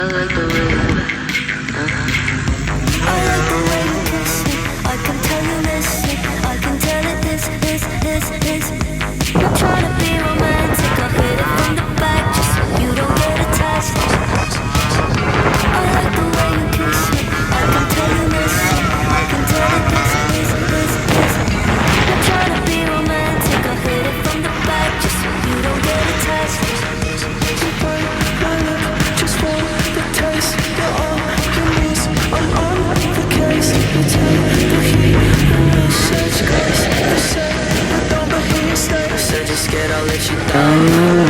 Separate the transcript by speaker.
Speaker 1: I like the way you kiss me. I can tell you listen. I can tell it this. I'm trying to be romantic. I'll hit it from the back just so you don't get attached. I like the way you kiss me. I can tell you listen. I can tell it this. I'm trying to be romantic. I'll hit it from the back just so you don't get attached. Just want the taste. You're all you need. I'm on the case. You take the heat and no such grace. You say I don't, but here you stay. Said you're scared I'll let you down.